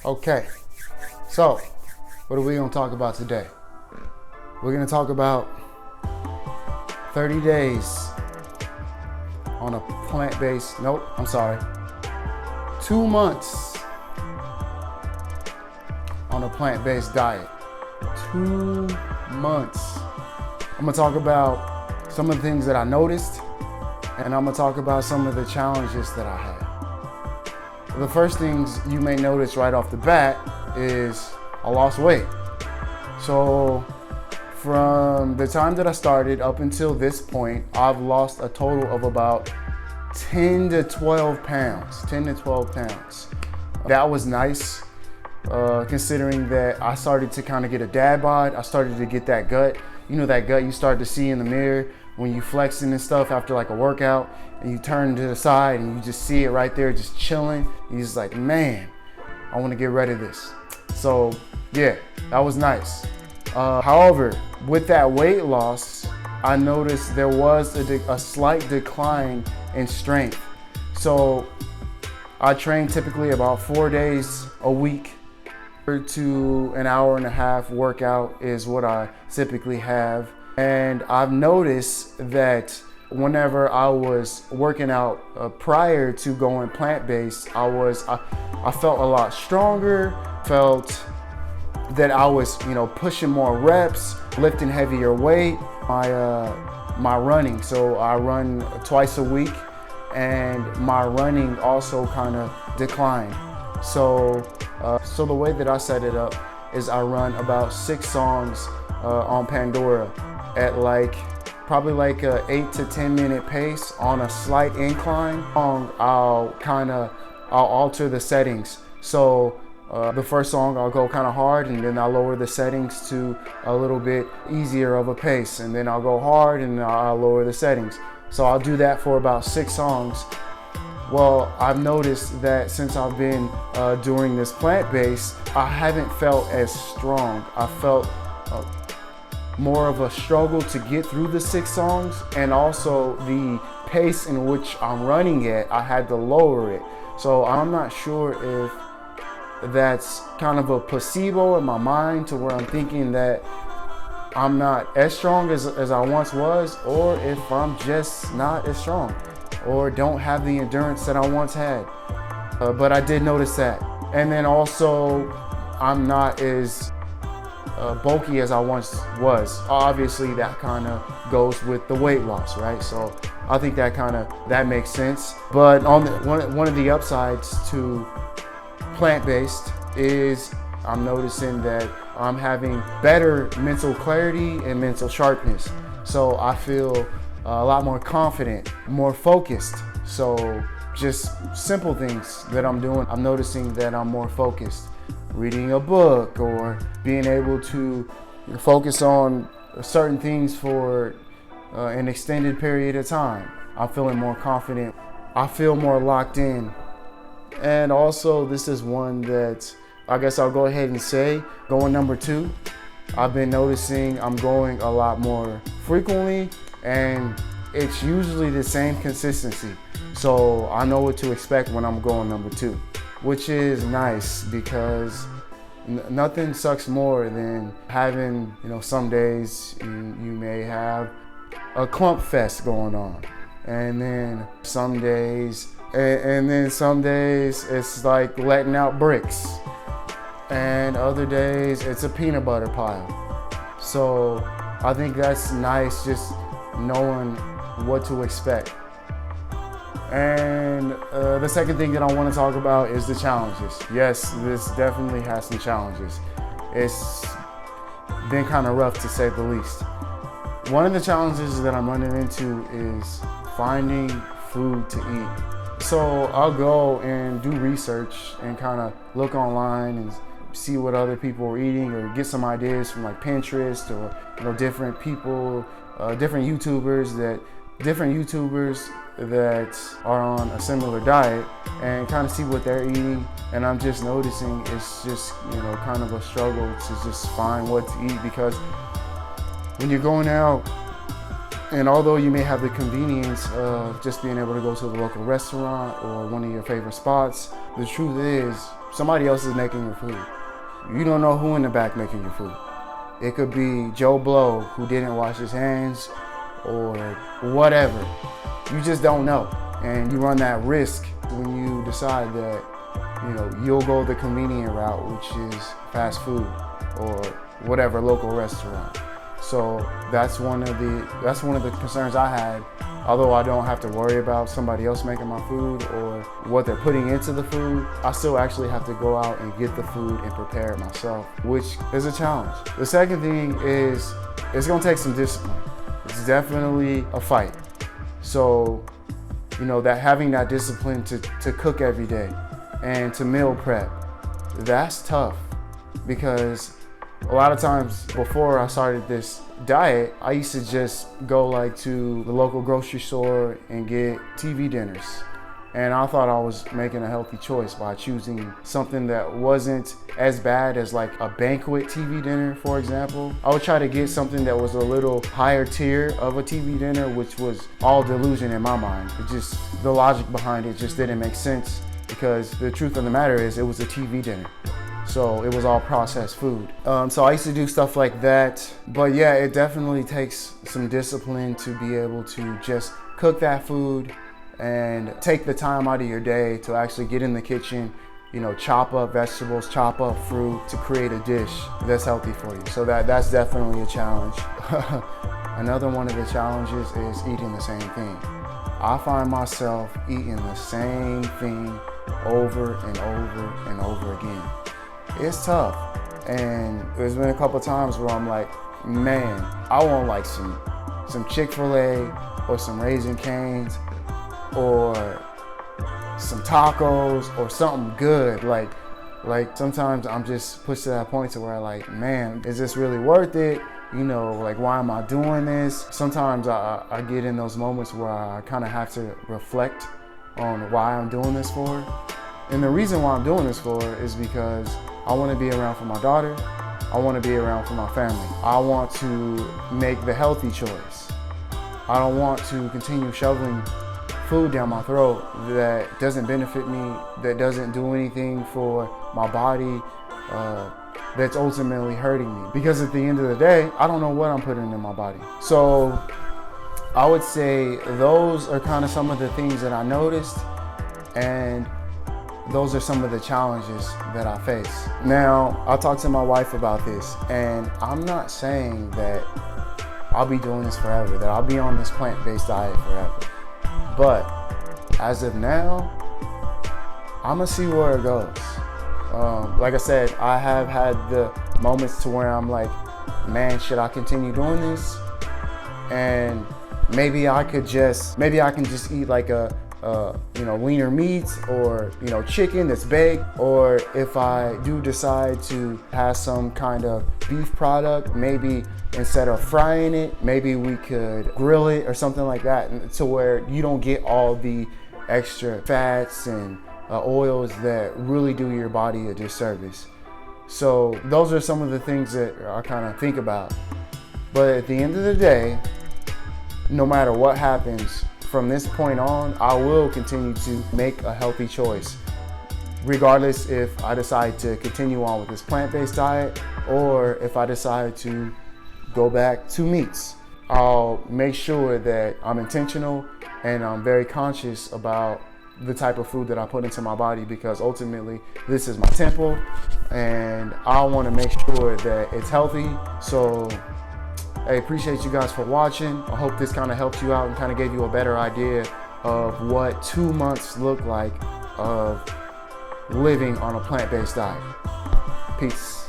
Okay, so what are we gonna talk about today? We're gonna talk about 30 days on a plant-based, 2 months on a plant-based diet. 2 months. I'm gonna talk about some of the things that I noticed, and I'm gonna talk about some of the challenges that I had. The first things you may notice right off the bat is I lost weight. So from the time that I started up until this point, I've lost a total of about 10 to 12 pounds. That was nice, considering that I started to kind of get a dad bod. I started to get that gut. You know, that gut you start to see in the mirror when you flexing and stuff after like a workout, and you turn to the side and you just see it right there just chilling. You're just like, man, I want to get rid of this. So yeah, that was nice. However, with that weight loss, I noticed there was a slight decline in strength. So I train typically about 4 days a week. To an hour and a half workout is what I typically have. And I've noticed that whenever I was working out prior to going plant-based, I felt a lot stronger, felt that I was, pushing more reps, lifting heavier weight. My running, so I run twice a week, and my running also kind of declined. So the way that I set it up is I run about 6 songs on Pandora at probably like a 8 to 10 minute pace on a slight incline. I'll alter the settings. So the first song I'll go kind of hard, and then I'll lower the settings to a little bit easier of a pace, and then I'll go hard and I'll lower the settings. So I'll do that for about 6 songs. Well, I've noticed that since I've been doing this plant-based, I haven't felt as strong. I felt more of a struggle to get through the 6 songs, and also the pace in which I'm running at, I had to lower it. So I'm not sure if that's kind of a placebo in my mind to where I'm thinking that I'm not as strong as I once was, or if I'm just not as strong or don't have the endurance that I once had. But I did notice that. And then also, I'm not as bulky as I once was. Obviously, that kind of goes with the weight loss, right? So I think that makes sense. But one of the upsides to plant-based is I'm noticing that I'm having better mental clarity and mental sharpness. So I feel a lot more confident, more focused. So just simple things that I'm doing, I'm noticing that I'm more focused. Reading a book or being able to focus on certain things for an extended period of time. I'm feeling more confident. I feel more locked in. And also, this is one that I guess I'll go ahead and say, going number 2, I've been noticing I'm going a lot more frequently, and it's usually the same consistency. So I know what to expect when I'm going number 2, which is nice, because nothing sucks more than having, some days you may have a clump fest going on, and then some days it's like letting out bricks, and other days it's a peanut butter pile. So I think that's nice, just knowing what to expect. And the second thing that I want to talk about is the challenges. Yes, this definitely has some challenges. It's been kind of rough, to say the least. One of the challenges that I'm running into is finding food to eat. So I'll go and do research and kind of look online and see what other people are eating, or get some ideas from like Pinterest, or different people, different YouTubers that are on a similar diet, and kind of see what they're eating. And I'm just noticing it's just kind of a struggle to just find what to eat, because when you're going out, and although you may have the convenience of just being able to go to the local restaurant or one of your favorite spots, the truth is somebody else is making your food. You don't know who in the back making your food. It could be Joe Blow who didn't wash his hands or whatever. You just don't know. And you run that risk when you decide that, you'll go the convenient route, which is fast food or whatever local restaurant. So that's one of the concerns I had. Although I don't have to worry about somebody else making my food or what they're putting into the food, I still actually have to go out and get the food and prepare it myself, which is a challenge. The second thing is it's gonna take some discipline. It's definitely a fight. So, that having that discipline to cook every day and to meal prep, that's tough because a lot of times before I started this diet, I used to just go to the local grocery store and get TV dinners. And I thought I was making a healthy choice by choosing something that wasn't as bad as a banquet TV dinner, for example. I would try to get something that was a little higher tier of a TV dinner, which was all delusion in my mind. The logic behind it just didn't make sense because the truth of the matter is it was a TV dinner. So it was all processed food. So I used to do stuff like that. But yeah, it definitely takes some discipline to be able to just cook that food and take the time out of your day to actually get in the kitchen, chop up vegetables, chop up fruit to create a dish that's healthy for you. So that's definitely a challenge. Another one of the challenges is eating the same thing. I find myself eating the same thing over and over and over again. It's tough, and there's been a couple times where I'm like, man, I want some Chick-fil-A or some Raising Cane's or some tacos or something good. Like sometimes I'm just pushed to that point to where man, is this really worth it? Why am I doing this? Sometimes I get in those moments where I kind of have to reflect on why I'm doing this for. And the reason why I'm doing this for is because I want to be around for my daughter. I want to be around for my family. I want to make the healthy choice. I don't want to continue shoveling food down my throat that doesn't benefit me, that doesn't do anything for my body, that's ultimately hurting me. Because at the end of the day, I don't know what I'm putting in my body. So I would say those are kind of some of the things that I noticed, and those are some of the challenges that I face. Now, I talked to my wife about this, and I'm not saying that I'll be doing this forever, that I'll be on this plant-based diet forever. But as of now, I'm gonna see where it goes. Like I said, I have had the moments to where I'm like, man, should I continue doing this? And maybe I can just eat leaner meats or, chicken that's baked. Or if I do decide to have some kind of beef product, maybe instead of frying it, maybe we could grill it or something like that, to where you don't get all the extra fats and oils that really do your body a disservice. So those are some of the things that I kind of think about. But at the end of the day, no matter what happens from this point on, I will continue to make a healthy choice, regardless if I decide to continue on with this plant-based diet or if I decide to go back to meats. I'll make sure that I'm intentional and I'm very conscious about the type of food that I put into my body, because ultimately this is my temple and I want to make sure that it's healthy. So I appreciate you guys for watching. I hope this kind of helped you out and kind of gave you a better idea of what 2 months look like of living on a plant-based diet. Peace.